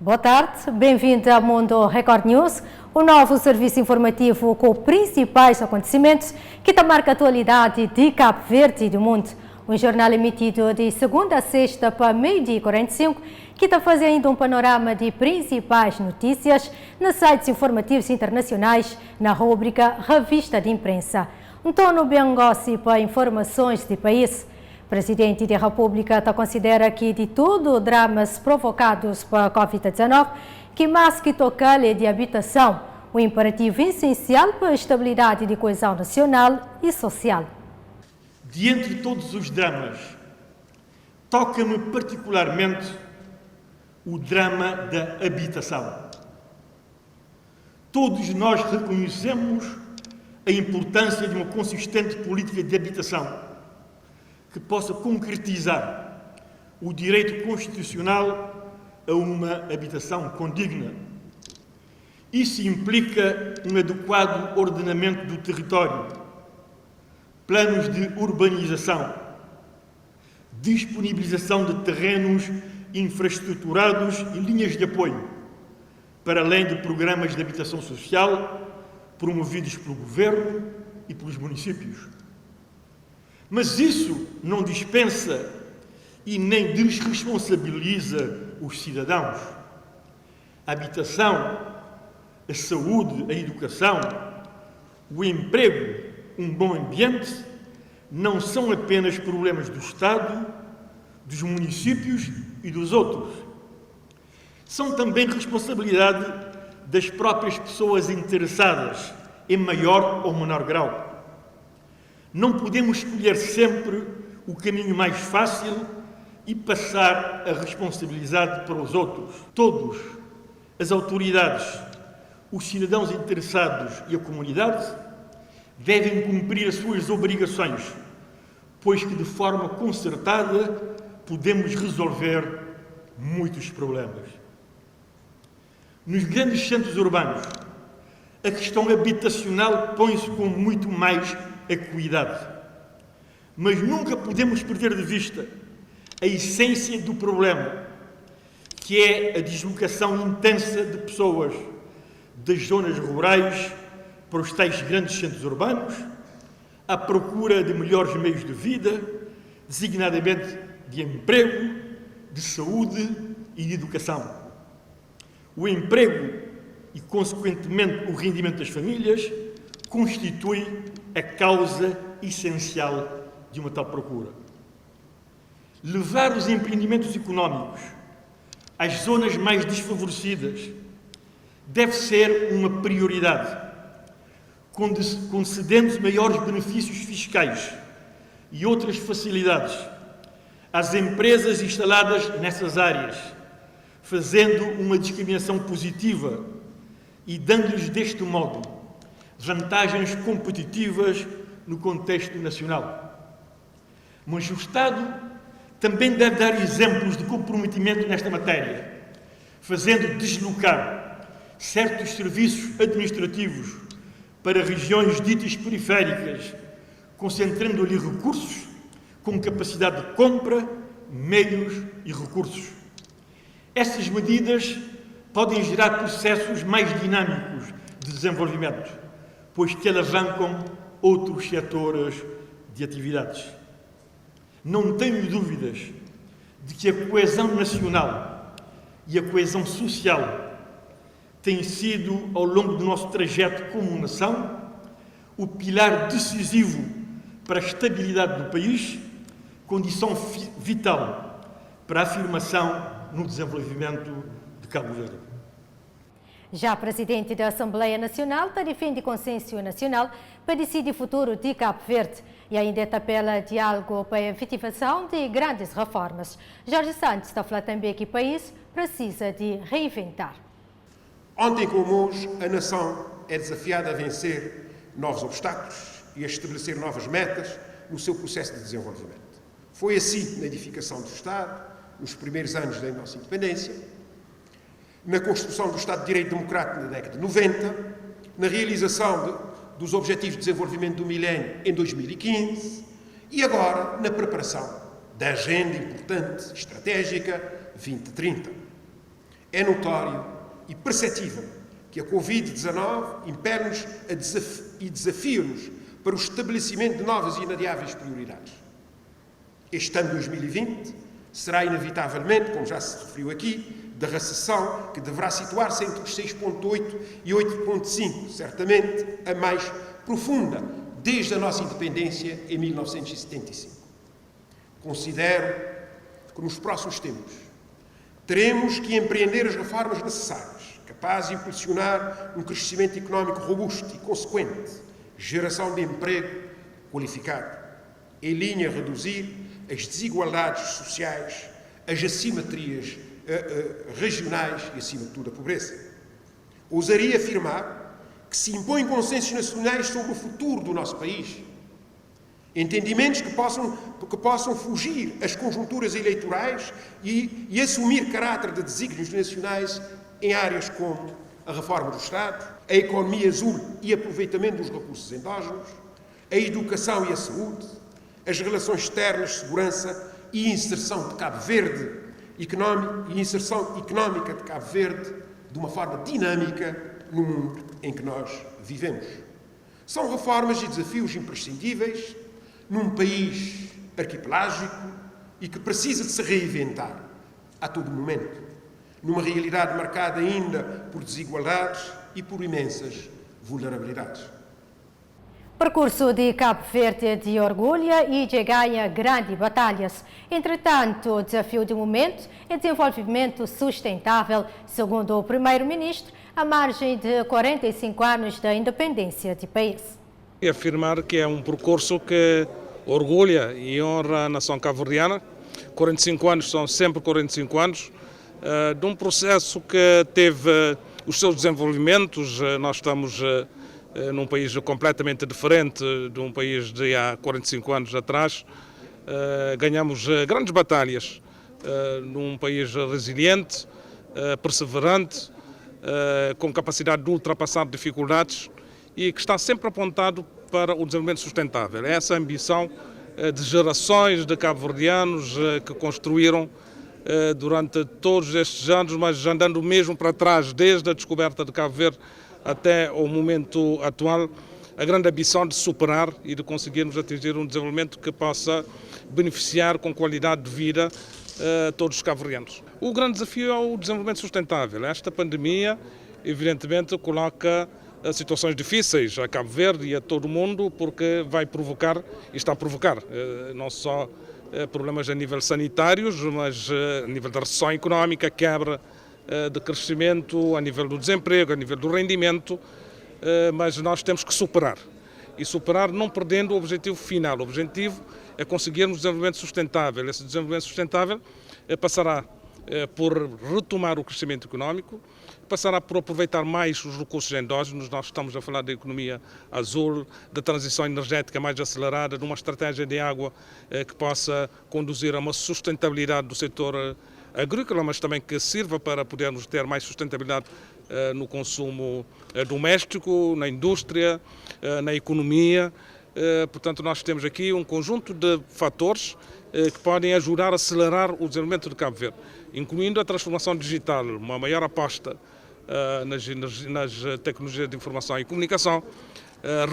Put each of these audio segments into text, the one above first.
Boa tarde, bem-vindo ao Mundo Record News, o novo serviço informativo com os principais acontecimentos que marca a atualidade de Cabo Verde e do mundo. Um jornal emitido de segunda a sexta para meio-dia e 45, que está fazendo um panorama de principais notícias nos sites informativos internacionais na rúbrica Revista de Imprensa. Um tono bem gosto para informações de país. O Presidente da República considera que de tudo os dramas provocados pela Covid-19, que mais que tocar é de habitação, o imperativo essencial para a estabilidade e coesão nacional e social. De entre todos os dramas, toca-me particularmente o drama da habitação. Todos nós reconhecemos a importância de uma consistente política de habitação que possa concretizar o direito constitucional a uma habitação condigna. Isso implica um adequado ordenamento do território, planos de urbanização, disponibilização de terrenos infraestruturados e linhas de apoio, para além de programas de habitação social promovidos pelo Governo e pelos municípios. Mas isso não dispensa e nem desresponsabiliza os cidadãos. A habitação, a saúde, a educação, o emprego, um bom ambiente, não são apenas problemas do Estado, dos municípios e dos outros. São também responsabilidade das próprias pessoas interessadas, em maior ou menor grau. Não podemos escolher sempre o caminho mais fácil e passar a responsabilidade para os outros. Todos, as autoridades, os cidadãos interessados e a comunidade, devem cumprir as suas obrigações, pois que de forma concertada podemos resolver muitos problemas. Nos grandes centros urbanos, a questão habitacional põe-se com muito mais acuidade. Mas nunca podemos perder de vista a essência do problema, que é a deslocação intensa de pessoas das zonas rurais para os tais grandes centros urbanos, à procura de melhores meios de vida, designadamente de emprego, de saúde e de educação. O emprego e, consequentemente, o rendimento das famílias constitui a causa essencial de uma tal procura. Levar os empreendimentos económicos às zonas mais desfavorecidas deve ser uma prioridade, concedendo maiores benefícios fiscais e outras facilidades às empresas instaladas nessas áreas, fazendo uma discriminação positiva e dando-lhes, deste modo, vantagens competitivas no contexto nacional. Mas o Estado também deve dar exemplos de comprometimento nesta matéria, fazendo deslocar certos serviços administrativos para regiões ditas periféricas, concentrando ali recursos com capacidade de compra, meios e recursos. Estas medidas podem gerar processos mais dinâmicos de desenvolvimento, pois que alavancam outros setores de atividades. Não tenho dúvidas de que a coesão nacional e a coesão social têm sido, ao longo do nosso trajeto como nação, o pilar decisivo para a estabilidade do país, condição vital para a afirmação no desenvolvimento de Cabo Verde. Já o Presidente da Assembleia Nacional defende consenso nacional para decidir o futuro de Cabo Verde e ainda apela diálogo para a efetivação de grandes reformas. Jorge Santos está falando também que o país precisa de reinventar. Ontem, como hoje, a nação é desafiada a vencer novos obstáculos e a estabelecer novas metas no seu processo de desenvolvimento. Foi assim na edificação do Estado, nos primeiros anos da nossa independência, na construção do Estado de Direito Democrático na década de 90, na realização dos Objetivos de Desenvolvimento do Milénio em 2015 e agora na preparação da agenda importante, estratégica, 2030. É notório e perceptível que a Covid-19 impele-nos e desafia-nos para o estabelecimento de novas e inadiáveis prioridades. Este ano 2020 será inevitavelmente, como já se referiu aqui, da recessão que deverá situar-se entre os 6,8 e 8,5, certamente a mais profunda desde a nossa independência em 1975. Considero que nos próximos tempos teremos que empreender as reformas necessárias, capazes de impulsionar um crescimento económico robusto e consequente, geração de emprego qualificado, em linha a reduzir as desigualdades sociais, as assimetrias regionais e, acima de tudo, a pobreza. Ousaria afirmar que se impõem consensos nacionais sobre o futuro do nosso país, entendimentos que possam fugir às conjunturas eleitorais e assumir caráter de desígnios nacionais em áreas como a reforma do Estado, a economia azul e aproveitamento dos recursos endógenos, a educação e a saúde, as relações externas, segurança e inserção de Cabo Verde, inserção económica de Cabo Verde de uma forma dinâmica no mundo em que nós vivemos. São reformas e desafios imprescindíveis num país arquipelágico e que precisa de se reinventar a todo momento, numa realidade marcada ainda por desigualdades e por imensas vulnerabilidades. Percurso de Cabo Verde de orgulha e de ganha grandes batalhas. Entretanto, o desafio de momento é desenvolvimento sustentável, segundo o primeiro-ministro, à margem de 45 anos da independência do país. E afirmar que é um percurso que orgulha e honra a nação cabo-verdiana. 45 anos são sempre 45 anos, de um processo que teve os seus desenvolvimentos. Nós estamos num país completamente diferente de um país de há 45 anos atrás. Ganhamos grandes batalhas num país resiliente, perseverante, com capacidade de ultrapassar dificuldades e que está sempre apontado para o desenvolvimento sustentável. É essa a ambição de gerações de cabo-verdianos que construíram durante todos estes anos, mas andando mesmo para trás, desde a descoberta de Cabo Verde até o momento atual, a grande ambição de superar e de conseguirmos atingir um desenvolvimento que possa beneficiar com qualidade de vida todos os cabo-verdianos. O grande desafio é o desenvolvimento sustentável. Esta pandemia, evidentemente, coloca situações difíceis a Cabo Verde e a todo o mundo, porque vai provocar, e está a provocar, não só problemas a nível sanitários, mas a nível da recessão económica, quebra de crescimento, a nível do desemprego, a nível do rendimento, mas nós temos que superar. E superar não perdendo o objetivo final. O objetivo é conseguirmos desenvolvimento sustentável. Esse desenvolvimento sustentável passará por retomar o crescimento económico, passará por aproveitar mais os recursos endógenos. Nós estamos a falar da economia azul, da transição energética mais acelerada, de uma estratégia de água que possa conduzir a uma sustentabilidade do setor agrícola, mas também que sirva para podermos ter mais sustentabilidade no consumo doméstico, na indústria, na economia. Portanto, nós temos aqui um conjunto de fatores que podem ajudar a acelerar o desenvolvimento de Cabo Verde, incluindo a transformação digital, uma maior aposta nas tecnologias de informação e comunicação,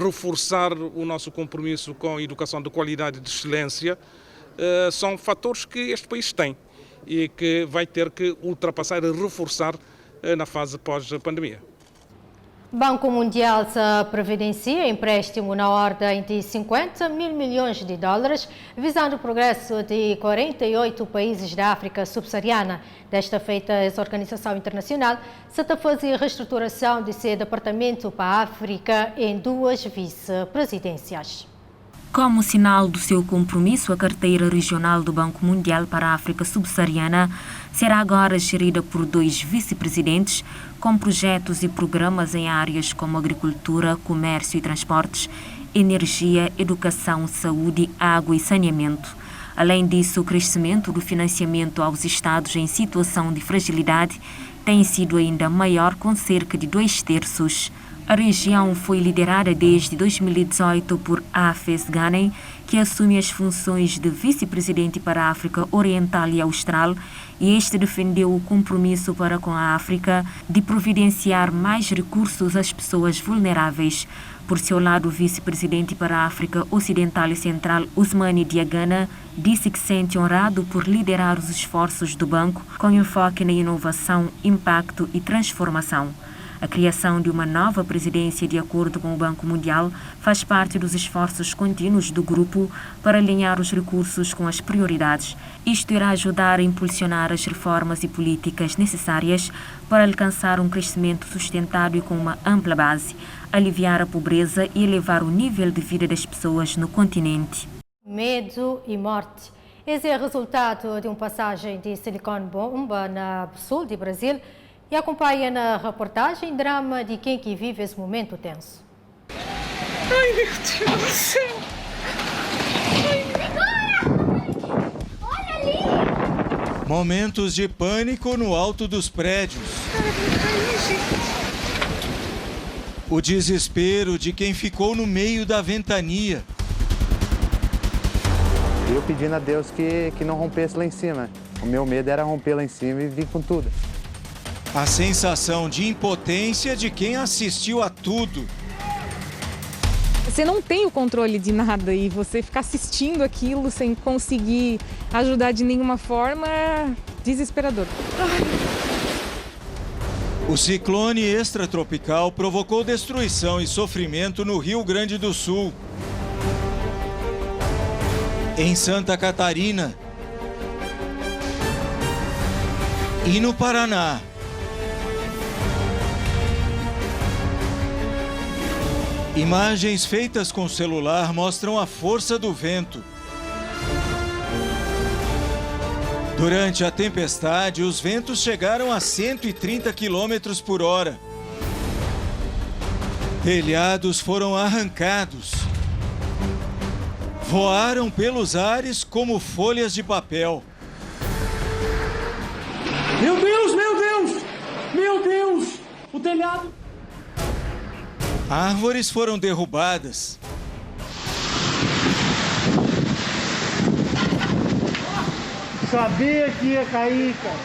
reforçar o nosso compromisso com a educação de qualidade e de excelência. São fatores que este país tem e que vai ter que ultrapassar e reforçar na fase pós-pandemia. Banco Mundial previdencia empréstimo na ordem de 50 mil milhões de dólares, visando o progresso de 48 países da África subsaariana. Desta feita, essa organização internacional está fazendo a reestruturação de seu departamento para a África em 2 vice-presidências. Como sinal do seu compromisso, a carteira regional do Banco Mundial para a África subsaariana será agora gerida por 2 vice-presidentes, com projetos e programas em áreas como agricultura, comércio e transportes, energia, educação, saúde, água e saneamento. Além disso, o crescimento do financiamento aos Estados em situação de fragilidade tem sido ainda maior, com cerca de 2/3 A região foi liderada desde 2018 por Hafez Ghanem, que assume as funções de vice-presidente para a África Oriental e Austral, e este defendeu o compromisso para com a África de providenciar mais recursos às pessoas vulneráveis. Por seu lado, o vice-presidente para a África Ocidental e Central, Ousmane Diagana, disse que se sente honrado por liderar os esforços do banco com enfoque na inovação, impacto e transformação. A criação de uma nova presidência, de acordo com o Banco Mundial, faz parte dos esforços contínuos do grupo para alinhar os recursos com as prioridades. Isto irá ajudar a impulsionar as reformas e políticas necessárias para alcançar um crescimento sustentável com uma ampla base, aliviar a pobreza e elevar o nível de vida das pessoas no continente. Medo e morte. Esse é o resultado de uma passagem de Silicon Bomba no sul do Brasil. E acompanha na reportagem drama de quem que vive esse momento tenso. Ai, meu Deus do céu! Olha ali! Momentos de pânico no alto dos prédios. O desespero de quem ficou no meio da ventania. Eu pedindo a Deus que não rompesse lá em cima. O meu medo era romper lá em cima e vir com tudo. A sensação de impotência de quem assistiu a tudo. Você não tem o controle de nada e você ficar assistindo aquilo sem conseguir ajudar de nenhuma forma é desesperador. O ciclone extratropical provocou destruição e sofrimento no Rio Grande do Sul. Em Santa Catarina. E no Paraná. Imagens feitas com celular mostram a força do vento. Durante a tempestade, os ventos chegaram a 130 km por hora. Telhados foram arrancados. Voaram pelos ares como folhas de papel. Meu Deus, meu Deus! Meu Deus! O telhado... Árvores foram derrubadas. Sabia que ia cair, cara.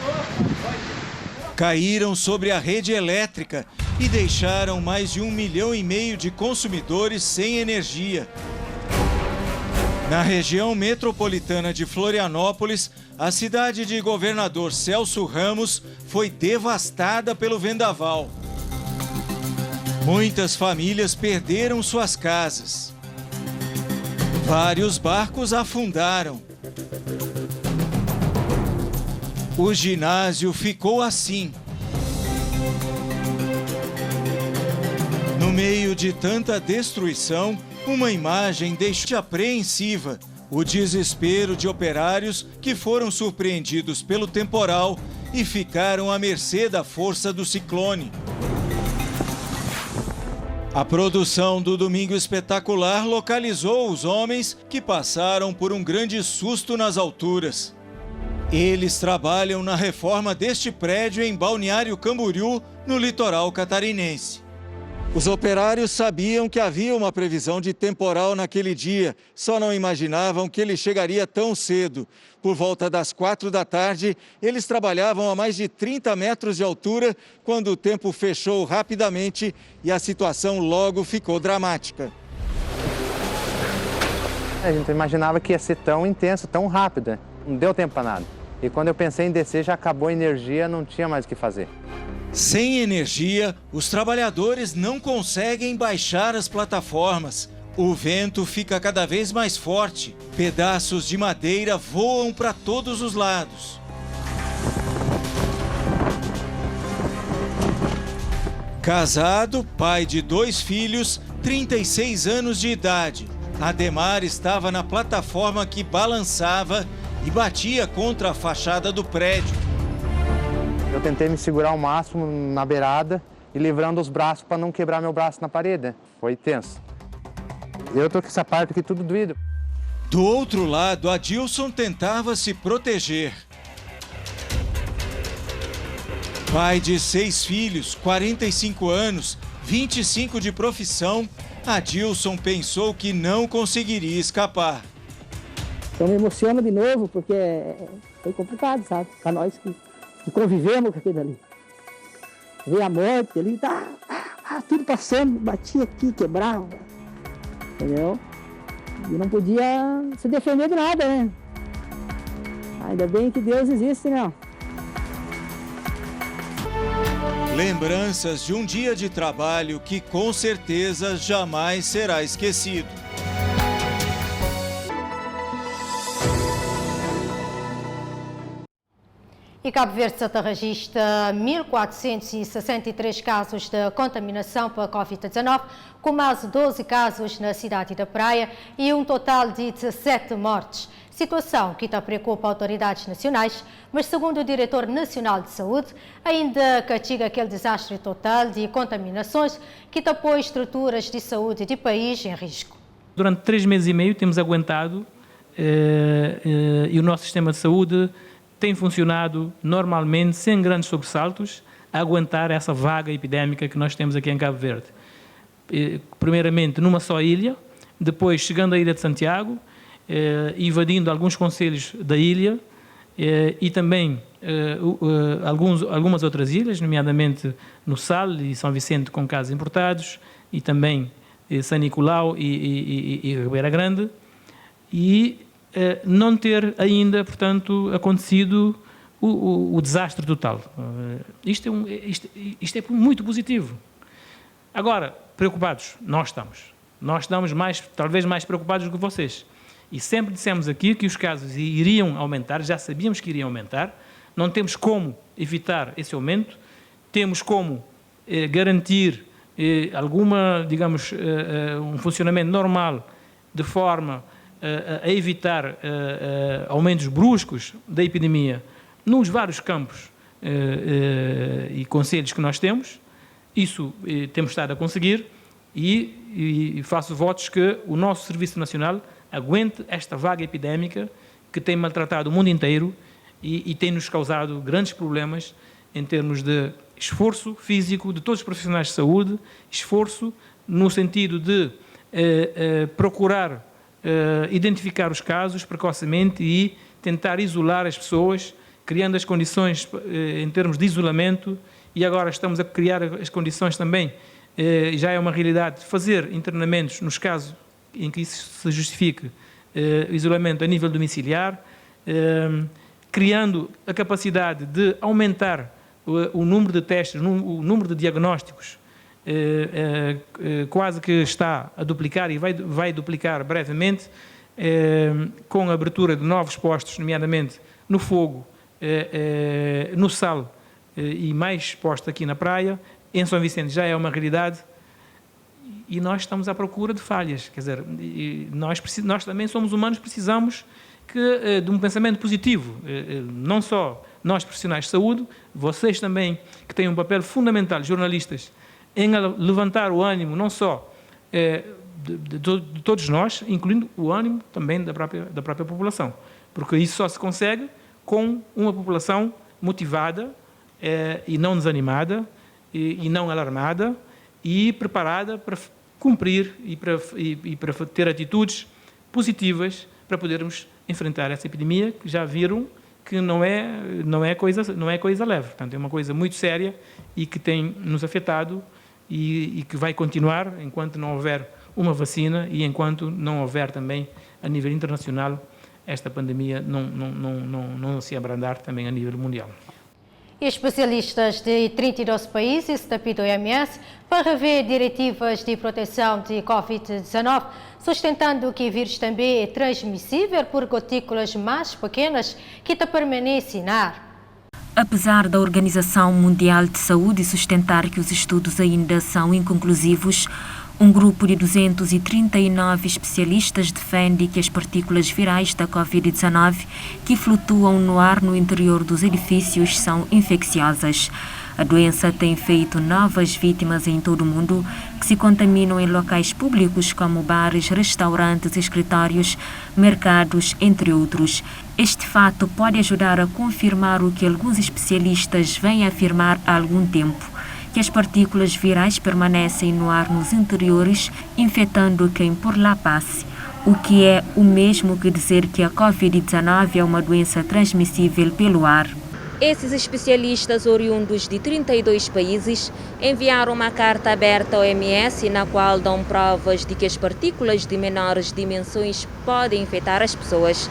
Caíram sobre a rede elétrica e deixaram mais de 1,5 milhão de consumidores sem energia. Na região metropolitana de Florianópolis, a cidade de Governador Celso Ramos foi devastada pelo vendaval. Muitas famílias perderam suas casas. Vários barcos afundaram. O ginásio ficou assim. No meio de tanta destruição, uma imagem deixou apreensiva o desespero de operários que foram surpreendidos pelo temporal e ficaram à mercê da força do ciclone. A produção do Domingo Espetacular localizou os homens que passaram por um grande susto nas alturas. Eles trabalham na reforma deste prédio em Balneário Camboriú, no litoral catarinense. Os operários sabiam que havia uma previsão de temporal naquele dia, só não imaginavam que ele chegaria tão cedo. Por volta das 4 da tarde, eles trabalhavam a mais de 30 metros de altura, quando o tempo fechou rapidamente e a situação logo ficou dramática. A gente imaginava que ia ser tão intenso, tão rápido, não deu tempo para nada. E quando eu pensei em descer, já acabou a energia, não tinha mais o que fazer. Sem energia, os trabalhadores não conseguem baixar as plataformas. O vento fica cada vez mais forte. Pedaços de madeira voam para todos os lados. Casado, pai de 2 filhos, 36 anos de idade. Ademar estava na plataforma que balançava e batia contra a fachada do prédio. Eu tentei me segurar ao máximo na beirada e livrando os braços para não quebrar meu braço na parede. Foi tenso. Eu tô com essa parte aqui tudo doído. Do outro lado, Adilson tentava se proteger. Pai de 6 filhos, 45 anos, 25 de profissão, Adilson pensou que não conseguiria escapar. Eu me emociono de novo, porque foi complicado, sabe? Para nós que convivemos com aquilo ali. Ver a morte ali, tudo passando, batia aqui, quebrava. Entendeu? E não podia se defender de nada, né? Ainda bem que Deus existe, né? Lembranças de um dia de trabalho que com certeza jamais será esquecido. E Cabo Verde Santa registra 1.463 casos de contaminação para Covid-19, com mais de 12 casos na cidade da Praia e um total de 17 mortes. Situação que preocupa autoridades nacionais, mas segundo o Diretor Nacional de Saúde, ainda castiga aquele desastre total de contaminações que põe estruturas de saúde do país em risco. Durante 3 meses e meio temos aguentado e o nosso sistema de saúde tem funcionado normalmente, sem grandes sobressaltos, a aguentar essa vaga epidémica que nós temos aqui em Cabo Verde. Primeiramente numa só ilha, depois chegando à Ilha de Santiago, invadindo alguns concelhos da ilha e também algumas outras ilhas, nomeadamente no Sal e São Vicente, com casos importados, e também São Nicolau e Ribeira Grande, e não ter ainda, portanto, acontecido o desastre total. Isto é muito positivo. Agora, preocupados, nós estamos talvez mais preocupados do que vocês. E sempre dissemos aqui que os casos iriam aumentar, já sabíamos que iriam aumentar, não temos como evitar esse aumento, temos como garantir um funcionamento normal de forma a evitar aumentos bruscos da epidemia nos vários campos e concelhos que nós temos. Isso temos estado a conseguir e faço votos que o nosso Serviço Nacional aguente esta vaga epidémica que tem maltratado o mundo inteiro e tem nos causado grandes problemas em termos de esforço físico de todos os profissionais de saúde, esforço no sentido de procurar identificar os casos precocemente e tentar isolar as pessoas, criando as condições em termos de isolamento, e agora estamos a criar as condições também, já é uma realidade, de fazer internamentos nos casos em que isso se justifique, isolamento a nível domiciliar, criando a capacidade de aumentar o número de testes, o número de diagnósticos, quase que está a duplicar e vai duplicar brevemente, com a abertura de novos postos, nomeadamente no Fogo, no Sal e mais postos aqui na Praia. Em São Vicente já é uma realidade e nós estamos à procura de falhas. Quer dizer, nós também somos humanos, precisamos de um pensamento positivo, não só nós profissionais de saúde, vocês também que têm um papel fundamental, jornalistas, em levantar o ânimo não só de todos nós, incluindo o ânimo também da própria população, porque isso só se consegue com uma população motivada e não desanimada e não alarmada e preparada para cumprir e para ter atitudes positivas para podermos enfrentar essa epidemia, que já viram que não é coisa leve. Portanto, é uma coisa muito séria e que tem nos afetado e que vai continuar enquanto não houver uma vacina e enquanto não houver também, a nível internacional, esta pandemia não se abrandar também a nível mundial. E especialistas de 32 países da OMS para rever diretivas de proteção de Covid-19, sustentando que o vírus também é transmissível por gotículas mais pequenas que permanecem no ar. Apesar da Organização Mundial de Saúde sustentar que os estudos ainda são inconclusivos, um grupo de 239 especialistas defende que as partículas virais da Covid-19 que flutuam no ar no interior dos edifícios são infecciosas. A doença tem feito novas vítimas em todo o mundo que se contaminam em locais públicos como bares, restaurantes, escritórios, mercados, entre outros. Este fato pode ajudar a confirmar o que alguns especialistas vêm a afirmar há algum tempo, que as partículas virais permanecem no ar nos interiores, infectando quem por lá passe, o que é o mesmo que dizer que a Covid-19 é uma doença transmissível pelo ar. Esses especialistas oriundos de 32 países enviaram uma carta aberta à OMS na qual dão provas de que as partículas de menores dimensões podem infectar as pessoas.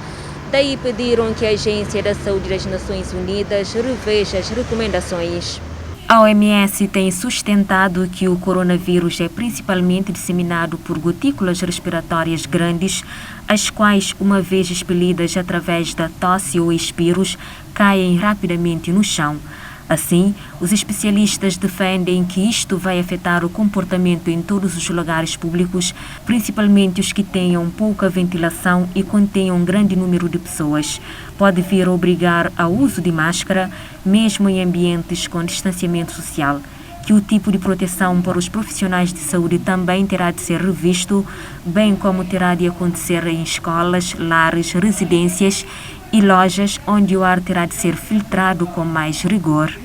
Daí pediram que a Agência da Saúde das Nações Unidas reveja as recomendações. A OMS tem sustentado que o coronavírus é principalmente disseminado por gotículas respiratórias grandes, as quais, uma vez expelidas através da tosse ou expiros, caem rapidamente no chão. Assim, os especialistas defendem que isto vai afetar o comportamento em todos os lugares públicos, principalmente os que tenham pouca ventilação e contenham um grande número de pessoas. Pode vir a obrigar ao uso de máscara, mesmo em ambientes com distanciamento social. Que o tipo de proteção para os profissionais de saúde também terá de ser revisto, bem como terá de acontecer em escolas, lares, residências e lojas, onde o ar terá de ser filtrado com mais rigor.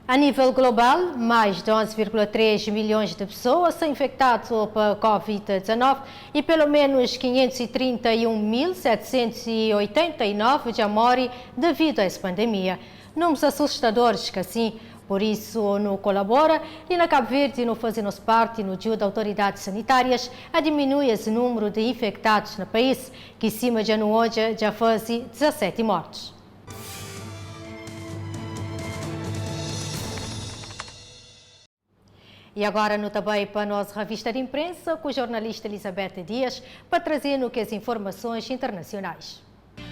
A nível global, mais de 11,3 milhões de pessoas são infectadas pela Covid-19 e pelo menos 531.789 já morrem devido a essa pandemia. Números assustadores que assim, por isso, não colabora e na Cabo Verde não fazemos parte no ajuda de autoridades sanitárias a diminuir esse número de infectados no país, que em cima de ano hoje já faz 17 mortes. E agora no também para a nossa revista de imprensa com o jornalista Elizabeth Dias para trazer-nos as informações internacionais.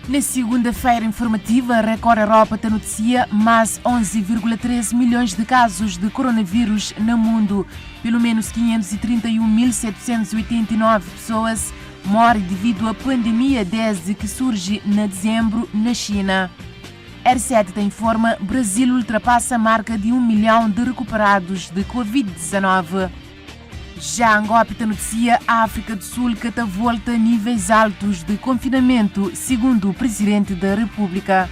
Na segunda-feira informativa, a Record Europa te noticia mais 11,13 milhões de casos de coronavírus no mundo. Pelo menos 531.789 pessoas morrem devido à pandemia desde que surge em dezembro na China. R7 te informa, Brasil ultrapassa a marca de 1 milhão de recuperados de Covid-19. Já Angola te noticia, a África do Sul que volta a níveis altos de confinamento, segundo o Presidente da República.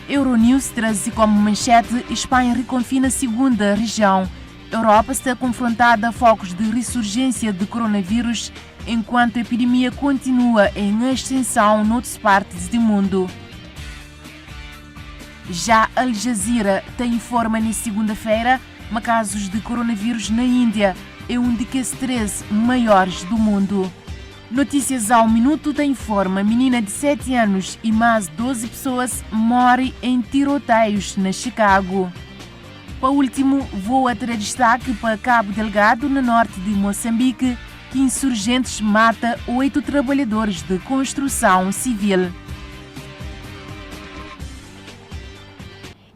Euronews traz como manchete, Espanha reconfina a segunda região. Europa está confrontada a focos de ressurgência de coronavírus, enquanto a epidemia continua em extensão noutras partes do mundo. Já Al Jazeera te informa na segunda-feira, casos de coronavírus na Índia é um dos 13 maiores do mundo. Notícias ao Minuto te informa, menina de 7 anos e mais 12 pessoas morrem em tiroteios na Chicago. Para último, vou a ter destaque para Cabo Delgado, no norte de Moçambique, que insurgentes mata 8 trabalhadores de construção civil.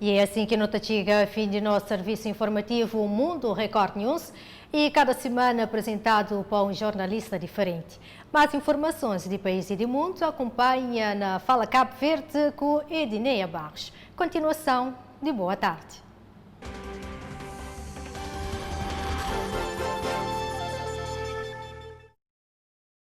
E é assim que nós chega a fim de nosso serviço informativo O Mundo Record News e cada semana apresentado por um jornalista diferente. Mais informações de país e de mundo acompanha na Fala Cabo Verde com Edineia Barros. Continuação de boa tarde.